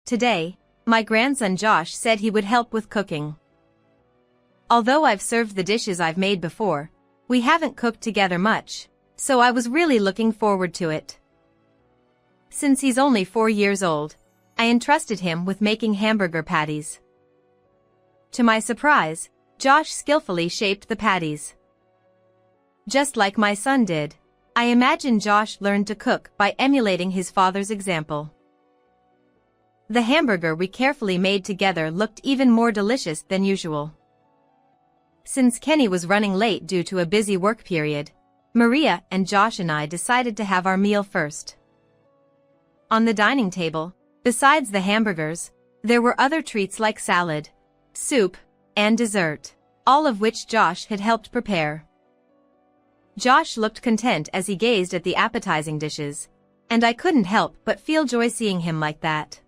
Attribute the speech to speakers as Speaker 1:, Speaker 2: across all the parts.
Speaker 1: Today, my grandson Josh said he would help with cooking. Although I've served the dishes I've made before, we haven't cooked together much, so I was really looking forward to it. Since he's only 4 years old, I entrusted him with making hamburger patties. To my surprise, Josh skillfully shaped the patties. Just like my son did, I imagine Josh learned to cook by emulating his father's example. The hamburger we carefully made together looked even more delicious than usual. Since Kenny was running late due to a busy work period, Maria and Josh and I decided to have our meal first. On the dining table, besides the hamburgers, there were other treats like salad, soup, and dessert, all of which Josh had helped prepare. Josh looked content as he gazed at the appetizing dishes, and I couldn't help but feel joy seeing him like that.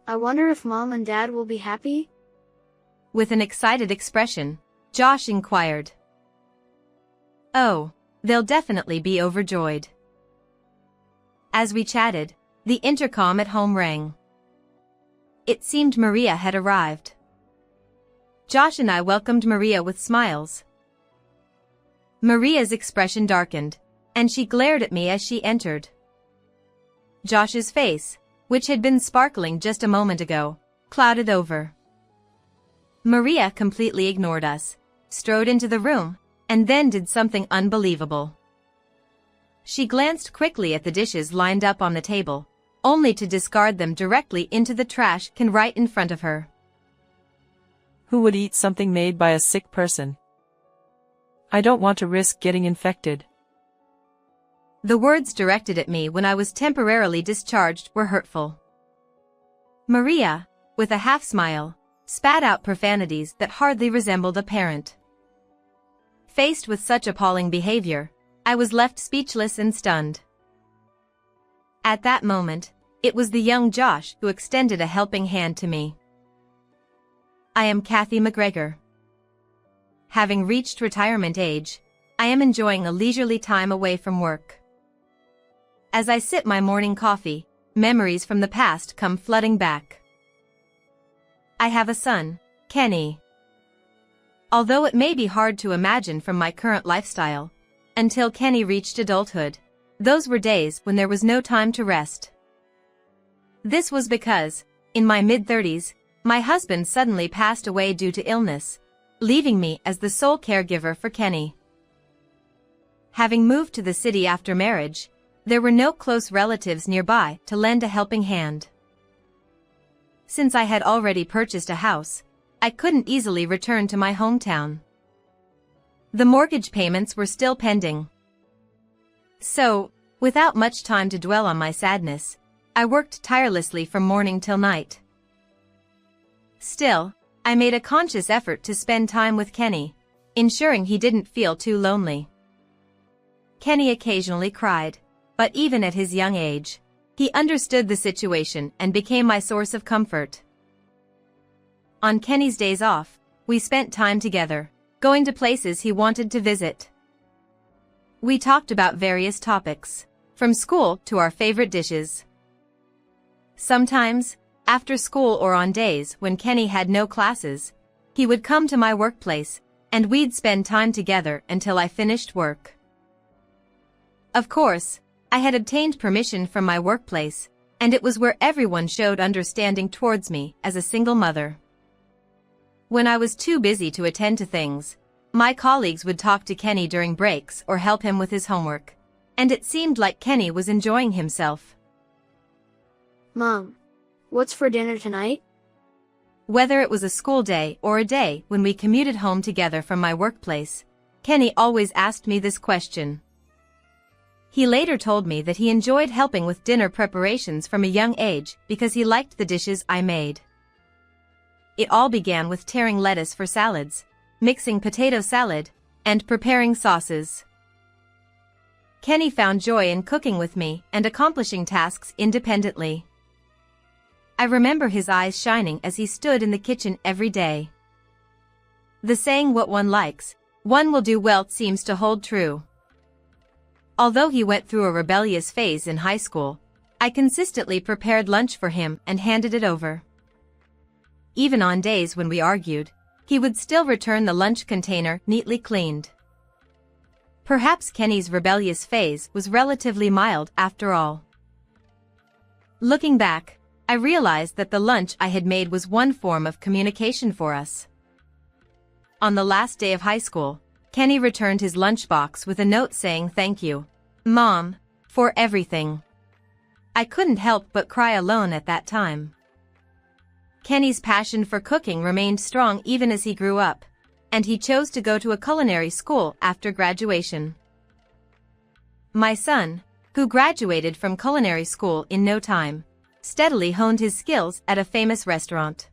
Speaker 2: I wonder if Mom and Dad will be happy?
Speaker 1: With an excited expression, Josh inquired. Oh, they'll definitely be overjoyed. As we chatted, the intercom at home rang. It seemed Maria had arrived. Josh and I welcomed Maria with smiles. Maria's expression darkened, and she glared at me as she entered. Josh's face, which had been sparkling just a moment ago, clouded over. Maria completely ignored us, strode into the room, and then did something unbelievable. She glanced quickly at the dishes lined up on the table, only to discard them directly into the trash can right in front of her.
Speaker 3: Who would eat something made by a sick person? I don't want to risk getting infected.
Speaker 1: The words directed at me when I was temporarily discharged were hurtful. Maria, with a half-smile, spat out profanities that hardly resembled a parent. Faced with such appalling behavior, I was left speechless and stunned. At that moment, it was the young Josh who extended a helping hand to me. I am Kathy McGregor. Having reached retirement age, I am enjoying a leisurely time away from work. As I sip my morning coffee, memories from the past come flooding back. I have a son, Kenny. Although it may be hard to imagine from my current lifestyle, until Kenny reached adulthood, those were days when there was no time to rest. This was because, in my mid-30s, my husband suddenly passed away due to illness, leaving me as the sole caregiver for Kenny. Having moved to the city after marriage, there were no close relatives nearby to lend a helping hand. Since I had already purchased a house, I couldn't easily return to my hometown. The mortgage payments were still pending. So, without much time to dwell on my sadness, I worked tirelessly from morning till night. Still, I made a conscious effort to spend time with Kenny, ensuring he didn't feel too lonely. Kenny occasionally cried, but even at his young age, he understood the situation and became my source of comfort. On Kenny's days off, we spent time together, going to places he wanted to visit. We talked about various topics, from school to our favorite dishes. Sometimes, after school or on days when Kenny had no classes, he would come to my workplace, and we'd spend time together until I finished work. Of course, I had obtained permission from my workplace, and it was where everyone showed understanding towards me as a single mother. When I was too busy to attend to things, my colleagues would talk to Kenny during breaks or help him with his homework, and it seemed like Kenny was enjoying himself.
Speaker 2: Mom, what's for dinner tonight?
Speaker 1: Whether it was a school day or a day when we commuted home together from my workplace, Kenny always asked me this question. He later told me that he enjoyed helping with dinner preparations from a young age because he liked the dishes I made. It all began with tearing lettuce for salads, mixing potato salad, and preparing sauces. Kenny found joy in cooking with me and accomplishing tasks independently. I remember his eyes shining as he stood in the kitchen every day. The saying "what one likes, one will do well" seems to hold true. Although he went through a rebellious phase in high school, I consistently prepared lunch for him and handed it over. Even on days when we argued, he would still return the lunch container neatly cleaned. Perhaps Kenny's rebellious phase was relatively mild after all. Looking back, I realized that the lunch I had made was one form of communication for us. On the last day of high school, Kenny returned his lunchbox with a note saying thank you, Mom, for everything. I couldn't help but cry alone at that time. Kenny's passion for cooking remained strong even as he grew up, and he chose to go to a culinary school after graduation. My son, who graduated from culinary school in no time, steadily honed his skills at a famous restaurant.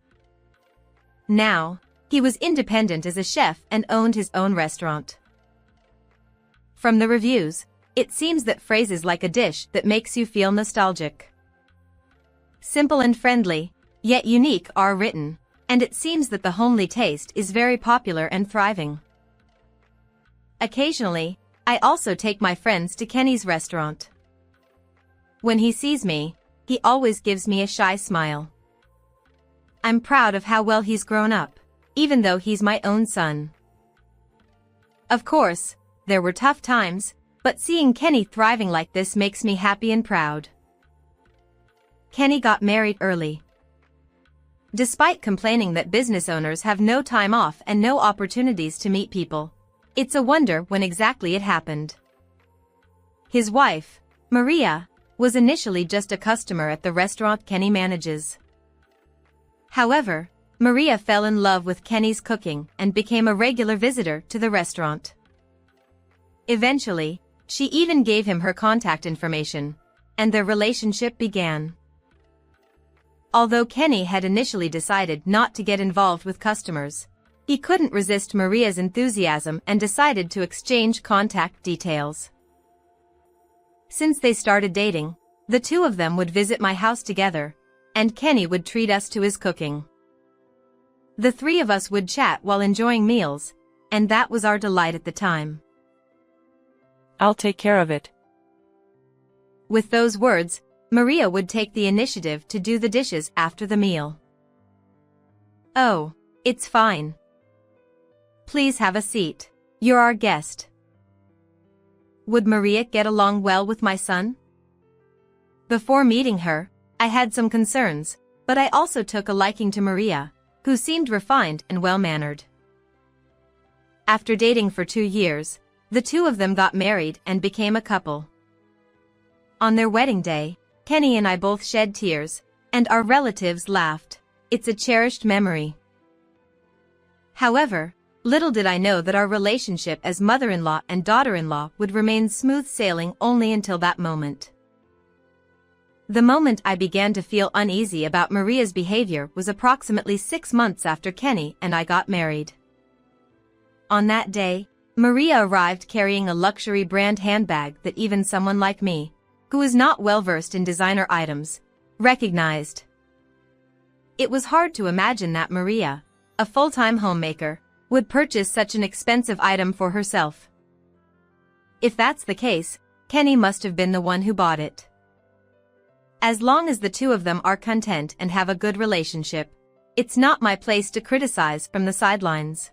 Speaker 1: Now, he was independent as a chef and owned his own restaurant. From the reviews, it seems that phrases like a dish that makes you feel nostalgic, simple and friendly, yet unique are written, and it seems that the homely taste is very popular and thriving. Occasionally, I also take my friends to Kenny's restaurant. When he sees me, he always gives me a shy smile. I'm proud of how well he's grown up, even though he's my own son. Of course, there were tough times, but seeing Kenny thriving like this makes me happy and proud. Kenny got married early. Despite complaining that business owners have no time off and no opportunities to meet people, it's a wonder when exactly it happened. His wife, Maria, was initially just a customer at the restaurant Kenny manages. However, Maria fell in love with Kenny's cooking and became a regular visitor to the restaurant. Eventually, she even gave him her contact information, and their relationship began. Although Kenny had initially decided not to get involved with customers, he couldn't resist Maria's enthusiasm and decided to exchange contact details. Since they started dating, the two of them would visit my house together, and Kenny would treat us to his cooking. The three of us would chat while enjoying meals, and that was our delight at the time.
Speaker 3: I'll take care of it.
Speaker 1: With those words, Maria would take the initiative to do the dishes after the meal. Oh, it's fine. Please have a seat. You're our guest. Would Maria get along well with my son? Before meeting her, I had some concerns, but I also took a liking to Maria, who seemed refined and well-mannered. After dating for 2 years, the two of them got married and became a couple. On their wedding day, Kenny and I both shed tears, and our relatives laughed. It's a cherished memory. However, little did I know that our relationship as mother-in-law and daughter-in-law would remain smooth sailing only until that moment. The moment I began to feel uneasy about Maria's behavior was approximately 6 months after Kenny and I got married. On that day, Maria arrived carrying a luxury brand handbag that even someone like me, who is not well-versed in designer items, recognized. It was hard to imagine that Maria, a full-time homemaker, would purchase such an expensive item for herself. If that's the case, Kenny must have been the one who bought it. As long as the two of them are content and have a good relationship, it's not my place to criticize from the sidelines.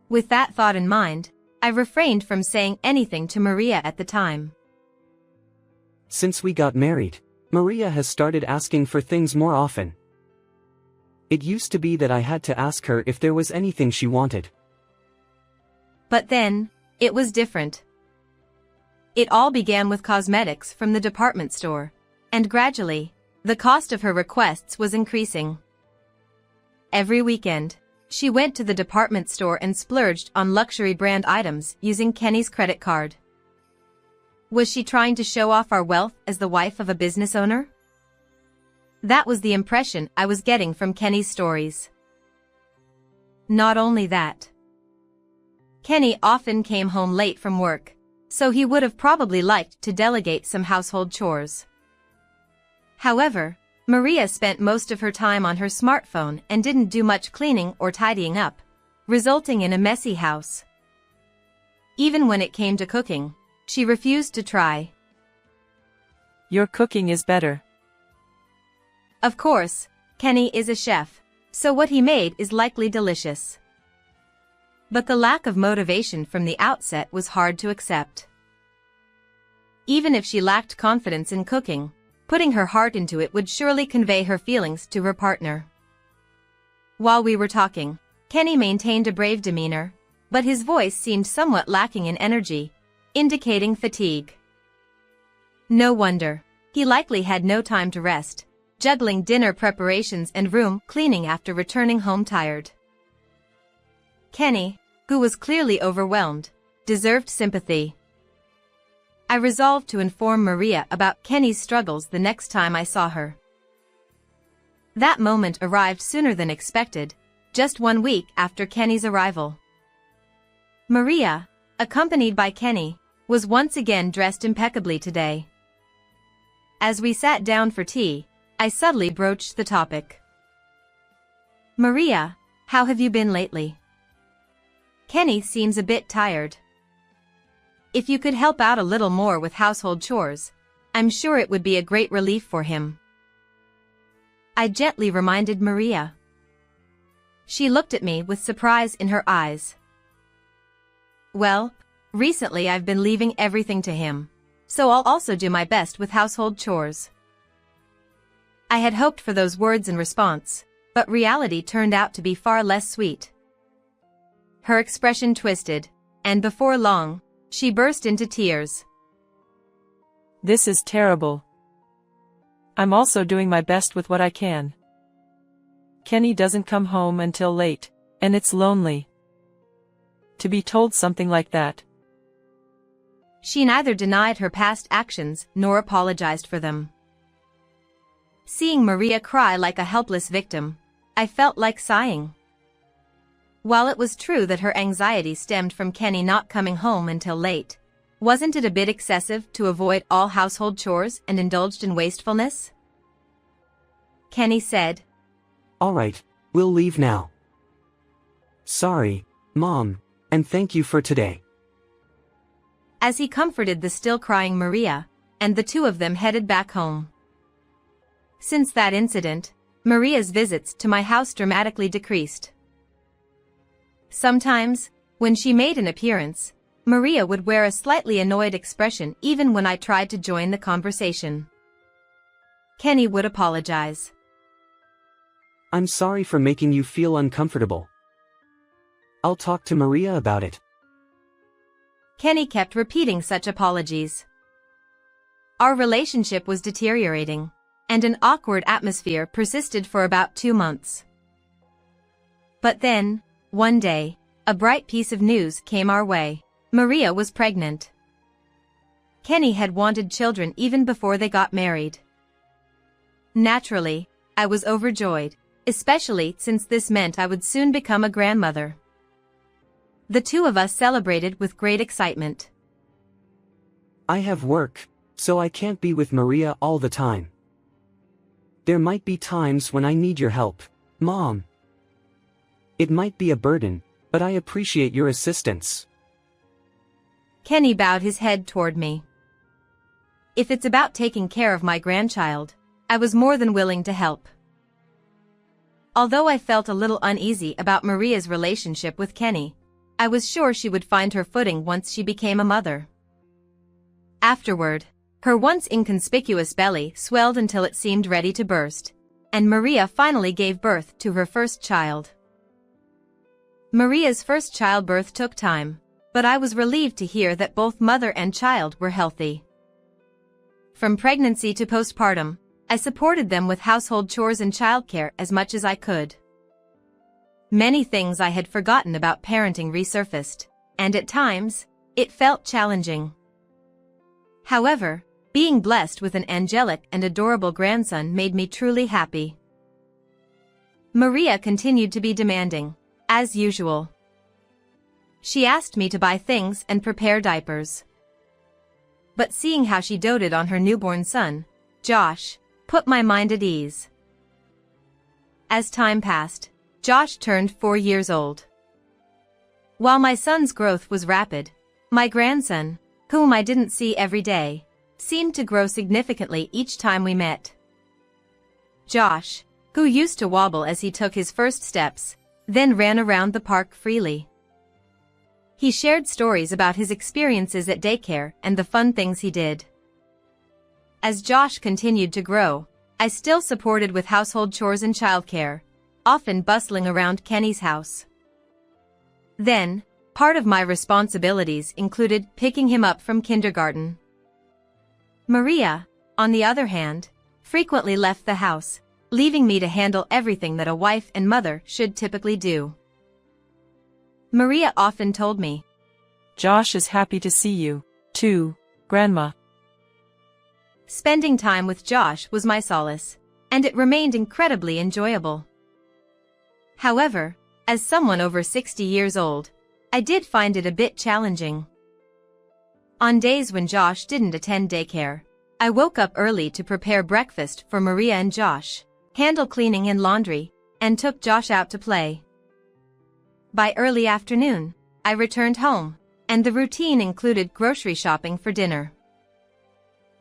Speaker 1: With that thought in mind, I refrained from saying anything to Maria at the time.
Speaker 4: Since we got married, Maria has started asking for things more often. It used to be that I had to ask her if there was anything she wanted.
Speaker 1: But then, it was different. It all began with cosmetics from the department store, and gradually, the cost of her requests was increasing. Every weekend, she went to the department store and splurged on luxury brand items using Kenny's credit card. Was she trying to show off our wealth as the wife of a business owner? That was the impression I was getting from Kenny's stories. Not only that, Kenny often came home late from work, so he would have probably liked to delegate some household chores. However, Maria spent most of her time on her smartphone and didn't do much cleaning or tidying up, resulting in a messy house. Even when it came to cooking, she refused to try.
Speaker 3: Your cooking is better.
Speaker 1: Of course, Kenny is a chef, so what he made is likely delicious. But the lack of motivation from the outset was hard to accept. Even if she lacked confidence in cooking, putting her heart into it would surely convey her feelings to her partner. While we were talking, Kenny maintained a brave demeanor, but his voice seemed somewhat lacking in energy, indicating fatigue. No wonder. He likely had no time to rest, juggling dinner preparations and room cleaning after returning home tired. Kenny, who was clearly overwhelmed, deserved sympathy. I resolved to inform Maria about Kenny's struggles the next time I saw her. That moment arrived sooner than expected, just 1 week after Kenny's arrival. Maria, accompanied by Kenny, was once again dressed impeccably today. As we sat down for tea, I subtly broached the topic. "Maria, how have you been lately? Kenny seems a bit tired. If you could help out a little more with household chores, I'm sure it would be a great relief for him." I gently reminded Maria. She looked at me with surprise in her eyes. "Well, recently I've been leaving everything to him, so I'll also do my best with household chores." I had hoped for those words in response, but reality turned out to be far less sweet. Her expression twisted, and before long, she burst into tears.
Speaker 3: "This is terrible. I'm also doing my best with what I can. Kenny doesn't come home until late, and it's lonely. To be told something like that."
Speaker 1: She neither denied her past actions nor apologized for them. Seeing Maria cry like a helpless victim, I felt like sighing. While it was true that her anxiety stemmed from Kenny not coming home until late, wasn't it a bit excessive to avoid all household chores and indulged in wastefulness? Kenny said,
Speaker 4: "All right, we'll leave now. Sorry, Mom, and thank you for today."
Speaker 1: as he comforted the still crying Maria, and the two of them headed back home. Since that incident, Maria's visits to my house dramatically decreased. Sometimes, when she made an appearance, Maria would wear a slightly annoyed expression even when I tried to join the conversation. Kenny would apologize.
Speaker 4: "I'm sorry for making you feel uncomfortable. I'll talk to Maria about it."
Speaker 1: Kenny kept repeating such apologies. Our relationship was deteriorating, and an awkward atmosphere persisted for about 2 months. But then, one day, a bright piece of news came our way. Maria was pregnant. Kenny had wanted children even before they got married. Naturally, I was overjoyed, especially since this meant I would soon become a grandmother. The two of us celebrated with great excitement.
Speaker 4: "I have work, so I can't be with Maria all the time. There might be times when I need your help, Mom. It might be a burden, but I appreciate your assistance."
Speaker 1: Kenny bowed his head toward me. If it's about taking care of my grandchild, I was more than willing to help. Although I felt a little uneasy about Maria's relationship with Kenny, I was sure she would find her footing once she became a mother. Afterward, her once inconspicuous belly swelled until it seemed ready to burst, and Maria finally gave birth to her first child. Maria's first childbirth took time, but I was relieved to hear that both mother and child were healthy. From pregnancy to postpartum, I supported them with household chores and childcare as much as I could. Many things I had forgotten about parenting resurfaced, and at times, it felt challenging. However, being blessed with an angelic and adorable grandson made me truly happy. Maria continued to be demanding, as usual. She asked me to buy things and prepare diapers. But seeing how she doted on her newborn son, Josh, put my mind at ease. As time passed, Josh turned 4 years old. While my son's growth was rapid, my grandson, whom I didn't see every day, seemed to grow significantly each time we met. Josh, who used to wobble as he took his first steps, then ran around the park freely. He shared stories about his experiences at daycare and the fun things he did. As Josh continued to grow, I still supported with household chores and childcare, often bustling around Kenny's house. Then, part of my responsibilities included picking him up from kindergarten. Maria, on the other hand, frequently left the house, leaving me to handle everything that a wife and mother should typically do. Maria often told me,
Speaker 3: "Josh is happy to see you, too, Grandma."
Speaker 1: Spending time with Josh was my solace, and it remained incredibly enjoyable. However, as someone over 60 years old, I did find it a bit challenging. On days when Josh didn't attend daycare, I woke up early to prepare breakfast for Maria and Josh, handle cleaning and laundry, and took Josh out to play. By early afternoon, I returned home, and the routine included grocery shopping for dinner.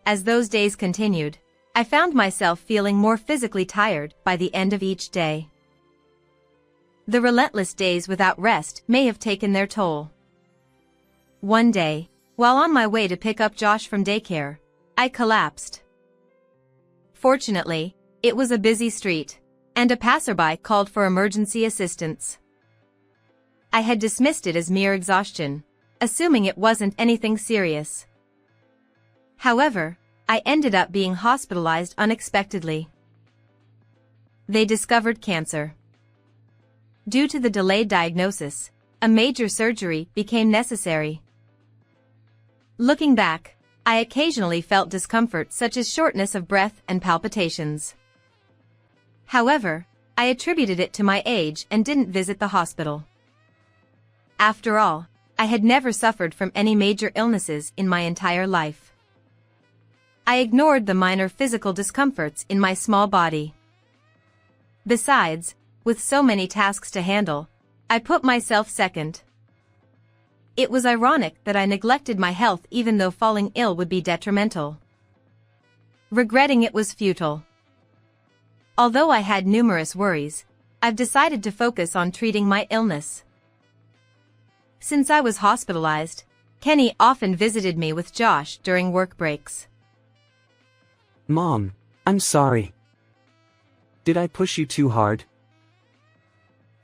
Speaker 1: As those days continued, I found myself feeling more physically tired by the end of each day. The relentless days without rest may have taken their toll. One day, while on my way to pick up Josh from daycare, I collapsed. Fortunately, it was a busy street, and a passerby called for emergency assistance. I had dismissed it as mere exhaustion, assuming it wasn't anything serious. However, I ended up being hospitalized unexpectedly. They discovered cancer. Due to the delayed diagnosis, a major surgery became necessary. Looking back, I occasionally felt discomfort such as shortness of breath and palpitations. However, I attributed it to my age and didn't visit the hospital. After all, I had never suffered from any major illnesses in my entire life. I ignored the minor physical discomforts in my small body. Besides, with so many tasks to handle, I put myself second. It was ironic that I neglected my health even though falling ill would be detrimental. Regretting it was futile. Although I had numerous worries, I've decided to focus on treating my illness. Since I was hospitalized, Kenny often visited me with Josh during work breaks.
Speaker 4: Mom, I'm sorry. Did I push you too hard?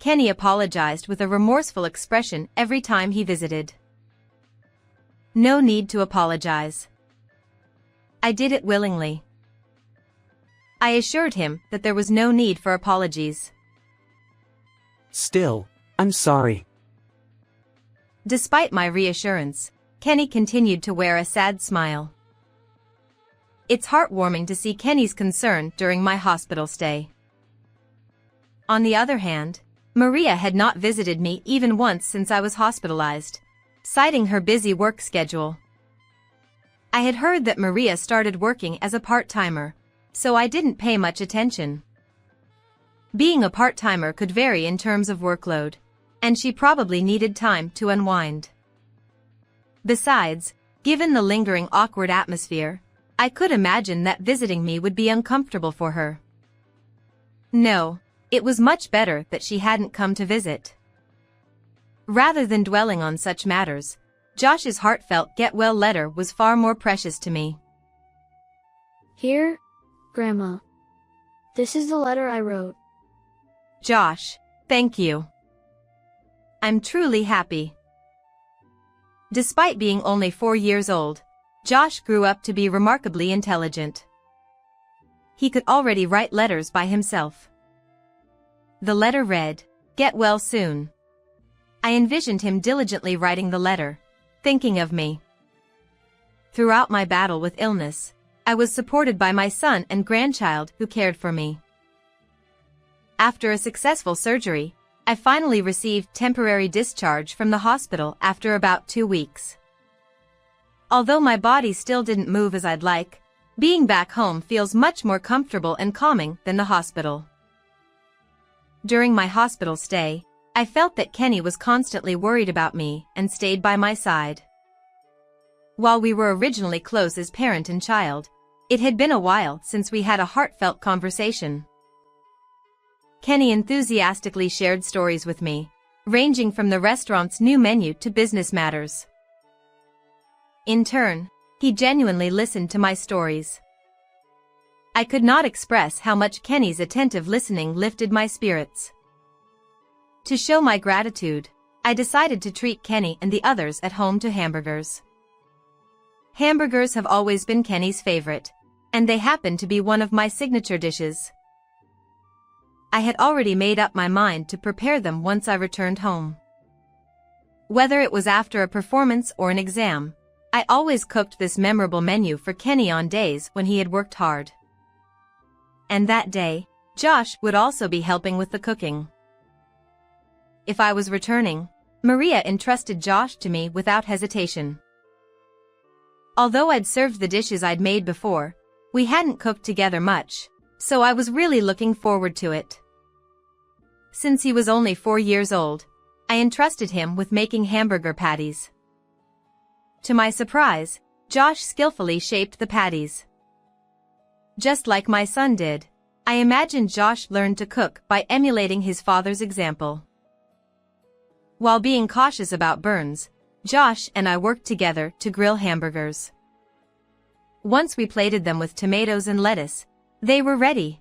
Speaker 1: Kenny apologized with a remorseful expression every time he visited. No need to apologize. I did it willingly. I assured him that there was no need for apologies.
Speaker 4: Still, I'm sorry.
Speaker 1: Despite my reassurance, Kenny continued to wear a sad smile. It's heartwarming to see Kenny's concern during my hospital stay. On the other hand, Maria had not visited me even once since I was hospitalized, citing her busy work schedule. I had heard that Maria started working as a part-timer, so I didn't pay much attention. Being a part-timer could vary in terms of workload, and she probably needed time to unwind. Besides, given the lingering awkward atmosphere, I could imagine that visiting me would be uncomfortable for her. No, it was much better that she hadn't come to visit. Rather than dwelling on such matters, Josh's heartfelt get-well letter was far more precious to me.
Speaker 2: Here, Grandma. This is the letter I wrote.
Speaker 1: Josh, thank you. I'm truly happy. Despite being only 4 years old, Josh grew up to be remarkably intelligent. He could already write letters by himself. The letter read, "Get well soon." I envisioned him diligently writing the letter, thinking of me. Throughout my battle with illness, I was supported by my son and grandchild who cared for me. After a successful surgery, I finally received temporary discharge from the hospital after about 2 weeks. Although my body still didn't move as I'd like, being back home feels much more comfortable and calming than the hospital. During my hospital stay, I felt that Kenny was constantly worried about me and stayed by my side. While we were originally close as parent and child, it had been a while since we had a heartfelt conversation. Kenny enthusiastically shared stories with me, ranging from the restaurant's new menu to business matters. In turn, he genuinely listened to my stories. I could not express how much Kenny's attentive listening lifted my spirits. To show my gratitude, I decided to treat Kenny and the others at home to hamburgers. Hamburgers have always been Kenny's favorite, and they happen to be one of my signature dishes. I had already made up my mind to prepare them once I returned home. Whether it was after a performance or an exam, I always cooked this memorable menu for Kenny on days when he had worked hard. And that day, Josh would also be helping with the cooking. If I was returning, Maria entrusted Josh to me without hesitation. Although I'd served the dishes I'd made before, we hadn't cooked together much, so I was really looking forward to it. Since he was only 4 years old, I entrusted him with making hamburger patties. To my surprise, Josh skillfully shaped the patties. Just like my son did, I imagined Josh learned to cook by emulating his father's example. While being cautious about burns, Josh and I worked together to grill hamburgers. Once we plated them with tomatoes and lettuce, they were ready.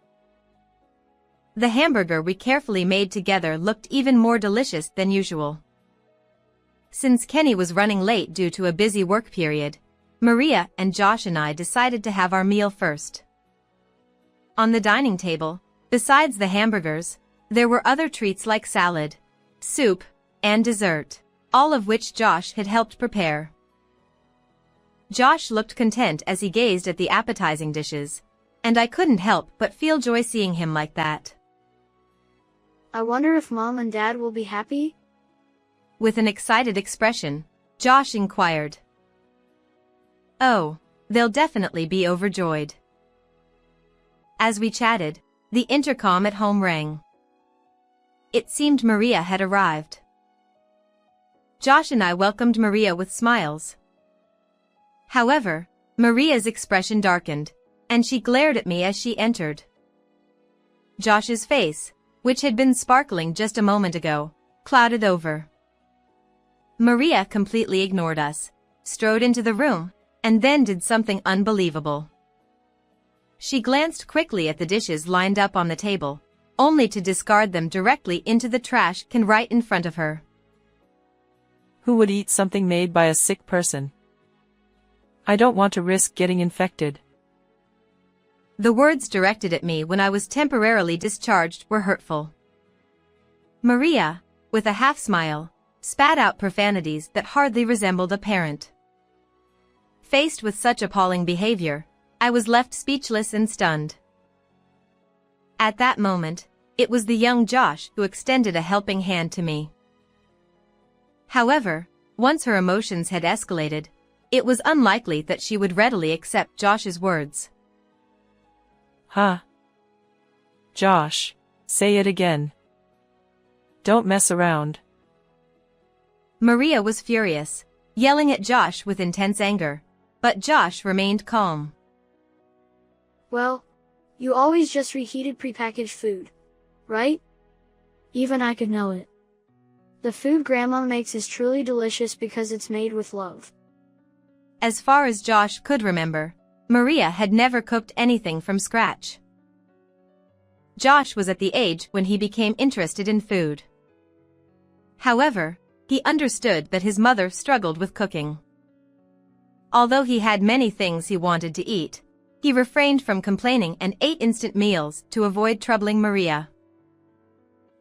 Speaker 1: The hamburger we carefully made together looked even more delicious than usual. Since Kenny was running late due to a busy work period, Maria and Josh and I decided to have our meal first. On the dining table, besides the hamburgers, there were other treats like salad, soup, and dessert, all of which Josh had helped prepare. Josh looked content as he gazed at the appetizing dishes, and I couldn't help but feel joy seeing him like that.
Speaker 2: I wonder if Mom and Dad will be happy?
Speaker 1: With an excited expression, Josh inquired. Oh, they'll definitely be overjoyed. As we chatted, the intercom at home rang. It seemed Maria had arrived. Josh and I welcomed Maria with smiles. However, Maria's expression darkened, and she glared at me as she entered. Josh's face, which had been sparkling just a moment ago, clouded over. Maria completely ignored us, strode into the room, and then did something unbelievable. She glanced quickly at the dishes lined up on the table, only to discard them directly into the trash can right in front of her.
Speaker 3: Who would eat something made by a sick person? I don't want to risk getting infected.
Speaker 1: The words directed at me when I was temporarily discharged were hurtful. Maria, with a half-smile, spat out profanities that hardly resembled a parent. Faced with such appalling behavior, I was left speechless and stunned. At that moment, it was the young Josh who extended a helping hand to me. However, once her emotions had escalated, it was unlikely that she would readily accept Josh's words.
Speaker 3: Huh? Josh, say it again. Don't mess around.
Speaker 1: Maria was furious, yelling at Josh with intense anger, but Josh remained calm.
Speaker 2: Well, you always just reheated prepackaged food, right? Even I could know it. The food Grandma makes is truly delicious because it's made with love.
Speaker 1: As far as Josh could remember, Maria had never cooked anything from scratch. Josh was at the age when he became interested in food. However, he understood that his mother struggled with cooking. Although he had many things he wanted to eat, he refrained from complaining and ate instant meals to avoid troubling Maria.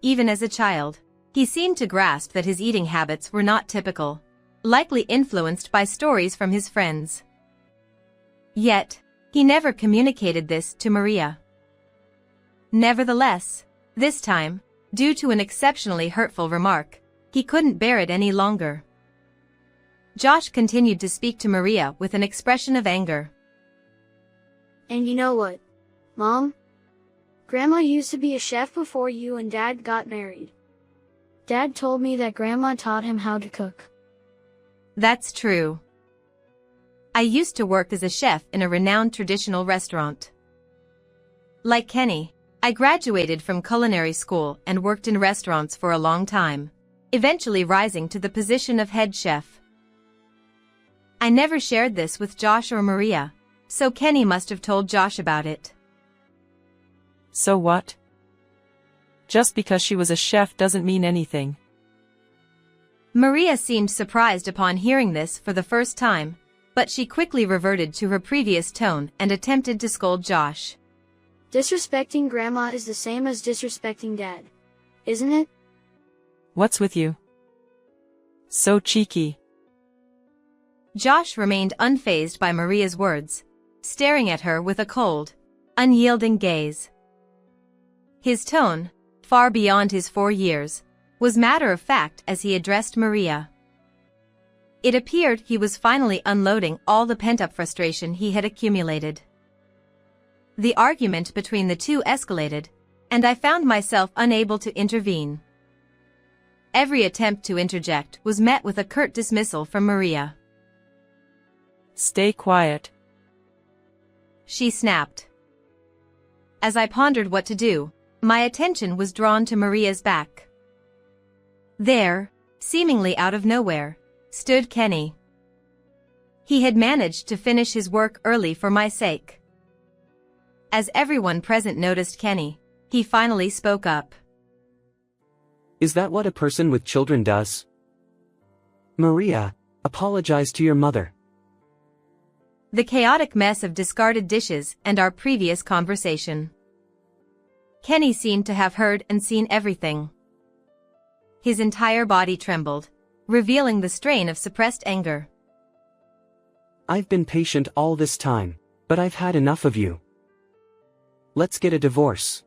Speaker 1: Even as a child, he seemed to grasp that his eating habits were not typical, likely influenced by stories from his friends. Yet, he never communicated this to Maria. Nevertheless, this time, due to an exceptionally hurtful remark, he couldn't bear it any longer. Josh continued to speak to Maria with an expression of anger.
Speaker 2: And you know what, Mom? Grandma used to be a chef before you and Dad got married. Dad told me that Grandma taught him how to cook.
Speaker 1: That's true. I used to work as a chef in a renowned traditional restaurant. Like Kenny, I graduated from culinary school and worked in restaurants for a long time, eventually rising to the position of head chef. I never shared this with Josh or Maria, so Kenny must have told Josh about it.
Speaker 3: So what? Just because she was a chef doesn't mean anything.
Speaker 1: Maria seemed surprised upon hearing this for the first time, but she quickly reverted to her previous tone and attempted to scold Josh.
Speaker 2: Disrespecting grandma is the same as disrespecting dad, isn't it?
Speaker 3: What's with you? So cheeky.
Speaker 1: Josh remained unfazed by Maria's words, staring at her with a cold, unyielding gaze. His tone, far beyond his 4 years, was matter-of-fact as he addressed Maria. It appeared he was finally unloading all the pent-up frustration he had accumulated. The argument between the two escalated, and I found myself unable to intervene. Every attempt to interject was met with a curt dismissal from Maria.
Speaker 3: Stay quiet,
Speaker 1: she snapped. As I pondered what to do, my attention was drawn to Maria's back. There, seemingly out of nowhere, stood Kenny. He had managed to finish his work early for my sake. As everyone present noticed Kenny, he finally spoke up.
Speaker 4: Is that what a person with children does? Maria, apologize to your mother.
Speaker 1: The chaotic mess of discarded dishes and our previous conversation. Kenny seemed to have heard and seen everything. His entire body trembled, revealing the strain of suppressed anger.
Speaker 4: I've been patient all this time, but I've had enough of you. Let's get a divorce.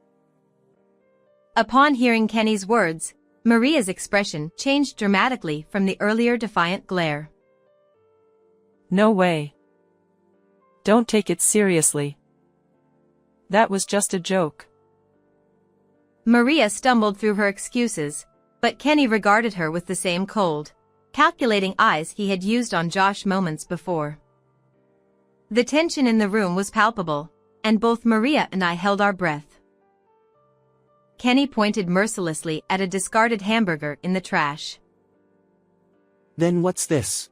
Speaker 1: Upon hearing Kenny's words, Maria's expression changed dramatically from the earlier defiant glare.
Speaker 3: No way. Don't take it seriously. That was just a joke.
Speaker 1: Maria stumbled through her excuses, but Kenny regarded her with the same cold, calculating eyes he had used on Josh moments before. The tension in the room was palpable, and both Maria and I held our breath. Kenny pointed mercilessly at a discarded hamburger in the trash.
Speaker 4: Then what's this?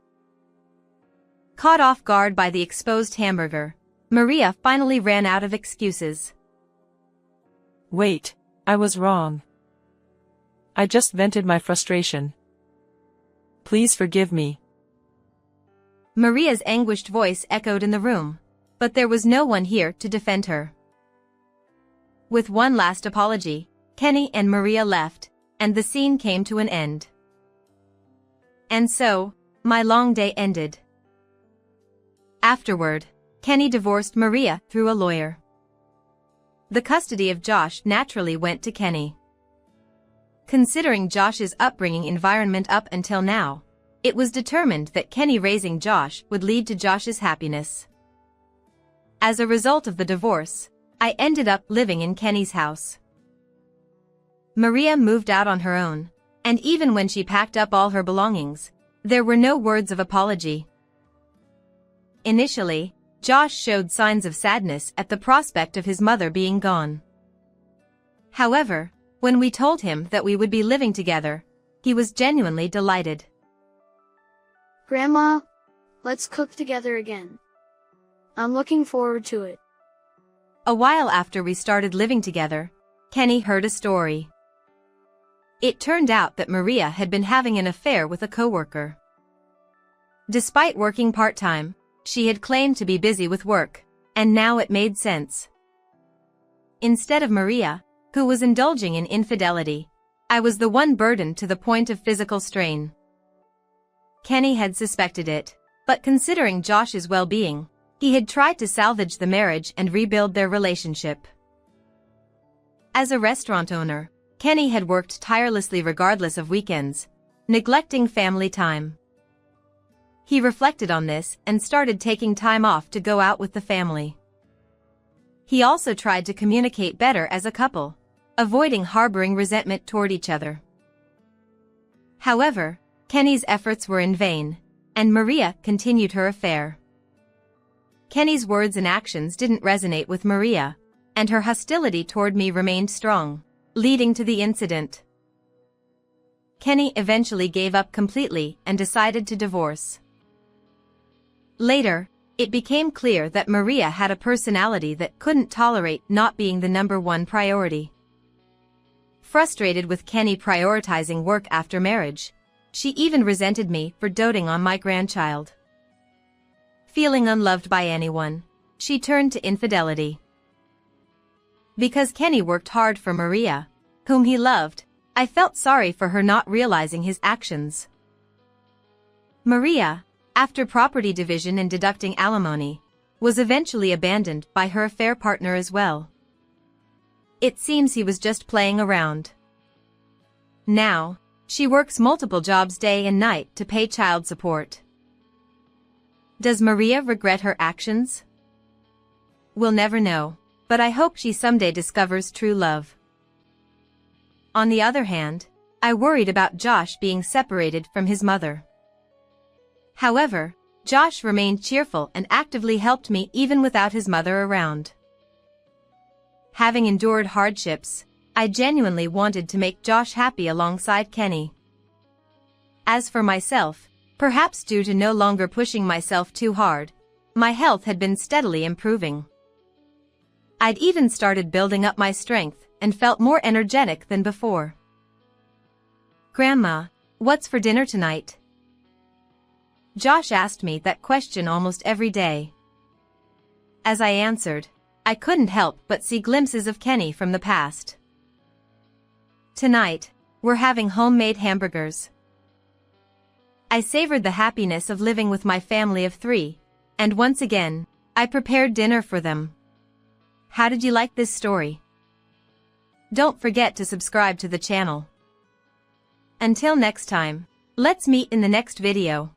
Speaker 1: Caught off guard by the exposed hamburger, Maria finally ran out of excuses.
Speaker 3: Wait, I was wrong. I just vented my frustration. Please forgive me.
Speaker 1: Maria's anguished voice echoed in the room, but there was no one here to defend her. With one last apology, Kenny and Maria left, and the scene came to an end. And so, my long day ended. Afterward, Kenny divorced Maria through a lawyer. The custody of Josh naturally went to Kenny. Considering Josh's upbringing environment up until now, it was determined that Kenny raising Josh would lead to Josh's happiness. As a result of the divorce, I ended up living in Kenny's house. Maria moved out on her own, and even when she packed up all her belongings, there were no words of apology. Initially, Josh showed signs of sadness at the prospect of his mother being gone. However, when we told him that we would be living together, he was genuinely delighted.
Speaker 2: Grandma, let's cook together again. I'm looking forward to it.
Speaker 1: A while after we started living together, Kenny heard a story. It turned out that Maria had been having an affair with a coworker. Despite working part-time, she had claimed to be busy with work, and now it made sense. Instead of Maria, who was indulging in infidelity, I was the one burdened to the point of physical strain. Kenny had suspected it, but considering Josh's well-being, he had tried to salvage the marriage and rebuild their relationship. As a restaurant owner, Kenny had worked tirelessly regardless of weekends, neglecting family time. He reflected on this and started taking time off to go out with the family. He also tried to communicate better as a couple, avoiding harboring resentment toward each other. However, Kenny's efforts were in vain, and Maria continued her affair. Kenny's words and actions didn't resonate with Maria, and her hostility toward me remained strong, leading to the incident. Kenny eventually gave up completely and decided to divorce. Later, it became clear that Maria had a personality that couldn't tolerate not being the number one priority. Frustrated with Kenny prioritizing work after marriage, she even resented me for doting on my grandchild. Feeling unloved by anyone, she turned to infidelity. Because Kenny worked hard for Maria, whom he loved, I felt sorry for her not realizing his actions. Maria, after property division and deducting alimony, was eventually abandoned by her affair partner as well. It seems he was just playing around. Now, she works multiple jobs day and night to pay child support. Does Maria regret her actions? We'll never know, but I hope she someday discovers true love. On the other hand, I worried about Josh being separated from his mother. However, Josh remained cheerful and actively helped me even without his mother around. Having endured hardships, I genuinely wanted to make Josh happy alongside Kenny. As for myself, perhaps due to no longer pushing myself too hard, my health had been steadily improving. I'd even started building up my strength and felt more energetic than before. "Grandma, what's for dinner tonight?" Josh asked me that question almost every day. As I answered, I couldn't help but see glimpses of Kenny from the past. "Tonight, we're having homemade hamburgers." I savored the happiness of living with my family of 3, and once again, I prepared dinner for them. How did you like this story? Don't forget to subscribe to the channel. Until next time, let's meet in the next video.